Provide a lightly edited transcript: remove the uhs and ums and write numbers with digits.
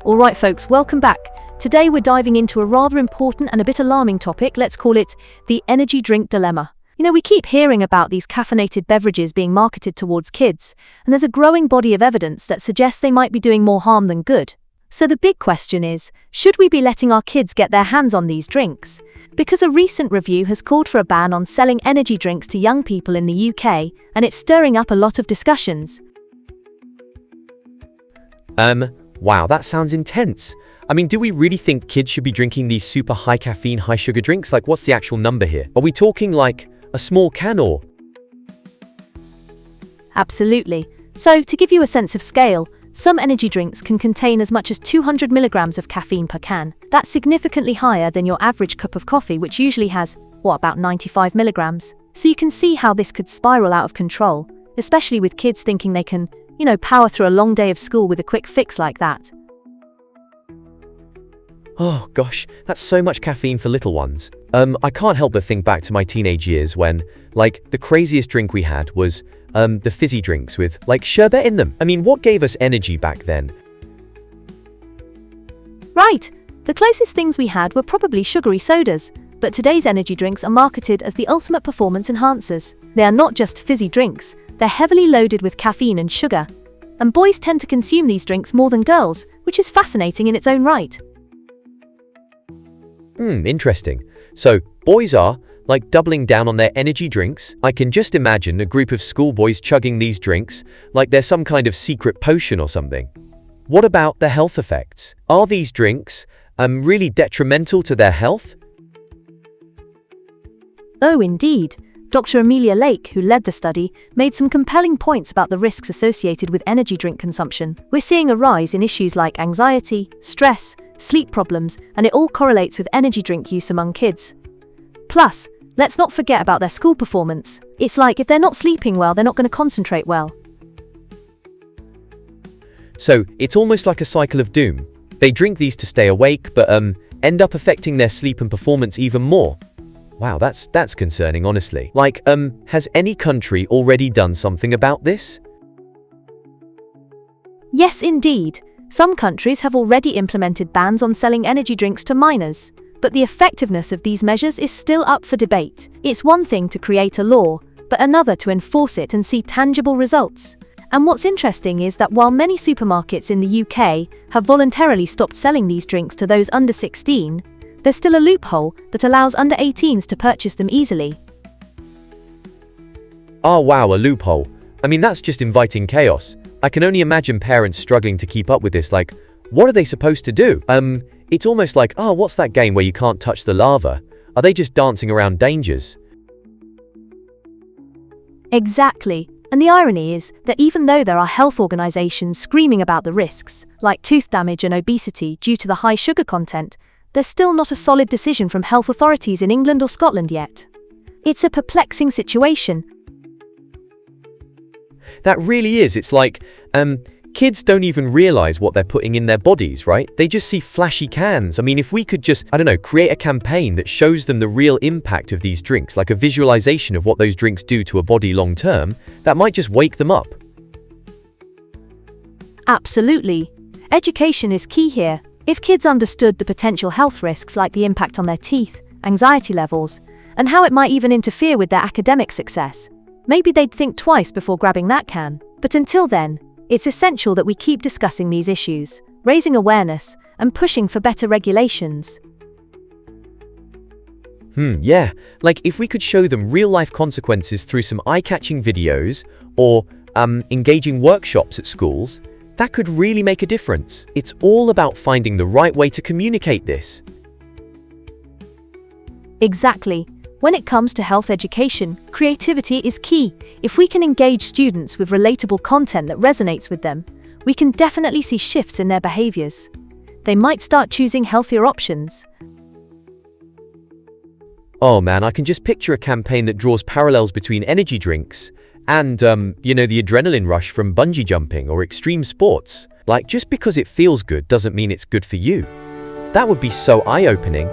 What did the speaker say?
Alright folks, welcome back. Today we're diving into a rather important and a bit alarming topic. Let's call it the energy drink dilemma. We keep hearing about these caffeinated beverages being marketed towards kids, and there's a growing body of evidence that suggests they might be doing more harm than good. So the big question is, should we be letting our kids get their hands on these drinks? Because a recent review has called for a ban on selling energy drinks to young people in the UK, and it's stirring up a lot of discussions. Wow, that sounds intense. Do we really think kids should be drinking these super high caffeine, high sugar drinks? Like, what's the actual number here? Are we talking like a small can or? Absolutely. So, to give you a sense of scale, some energy drinks can contain as much as 200 milligrams of caffeine per can. That's significantly higher than your average cup of coffee, which usually has, about 95 milligrams. So you can see how this could spiral out of control, especially with kids thinking they can, power through a long day of school with a quick fix like that. Oh gosh, that's so much caffeine for little ones. I can't help but think back to my teenage years when, the craziest drink we had was, the fizzy drinks with, sherbet in them. What gave us energy back then? Right. The closest things we had were probably sugary sodas, but today's energy drinks are marketed as the ultimate performance enhancers. They are not just fizzy drinks, they're heavily loaded with caffeine and sugar. And boys tend to consume these drinks more than girls, which is fascinating in its own right. Interesting. So, boys are, doubling down on their energy drinks? I can just imagine a group of schoolboys chugging these drinks, like they're some kind of secret potion or something. What about the health effects? Are these drinks, really detrimental to their health? Oh, indeed. Dr. Amelia Lake, who led the study, made some compelling points about the risks associated with energy drink consumption. We're seeing a rise in issues like anxiety, stress, sleep problems, and it all correlates with energy drink use among kids. Plus, let's not forget about their school performance. It's like if they're not sleeping well, they're not going to concentrate well. So, it's almost like a cycle of doom. They drink these to stay awake, but end up affecting their sleep and performance even more. Wow, that's concerning, honestly. Has any country already done something about this? Yes, indeed. Some countries have already implemented bans on selling energy drinks to minors, but the effectiveness of these measures is still up for debate. It's one thing to create a law, but another to enforce it and see tangible results. And what's interesting is that while many supermarkets in the UK have voluntarily stopped selling these drinks to those under 16, there's still a loophole that allows under 18s to purchase them easily. Oh wow, a loophole. That's just inviting chaos. I can only imagine parents struggling to keep up with this, what are they supposed to do? It's almost like, what's that game where you can't touch the lava? Are they just dancing around dangers? Exactly. And the irony is that even though there are health organizations screaming about the risks, like tooth damage and obesity due to the high sugar content, there's still not a solid decision from health authorities in England or Scotland yet. It's a perplexing situation. That really is. It's like, kids don't even realize what they're putting in their bodies, right? They just see flashy cans. If we could just, create a campaign that shows them the real impact of these drinks, like a visualization of what those drinks do to a body long term, that might just wake them up. Absolutely. Education is key here. If kids understood the potential health risks like the impact on their teeth, anxiety levels, and how it might even interfere with their academic success, maybe they'd think twice before grabbing that can. But until then, it's essential that we keep discussing these issues, raising awareness, and pushing for better regulations. Yeah. If we could show them real-life consequences through some eye-catching videos, or engaging workshops at schools, that could really make a difference. It's all about finding the right way to communicate this. Exactly. When it comes to health education, creativity is key. If we can engage students with relatable content that resonates with them, we can definitely see shifts in their behaviors. They might start choosing healthier options. Oh man, I can just picture a campaign that draws parallels between energy drinks and, the adrenaline rush from bungee jumping or extreme sports. Just because it feels good doesn't mean it's good for you. That would be so eye-opening.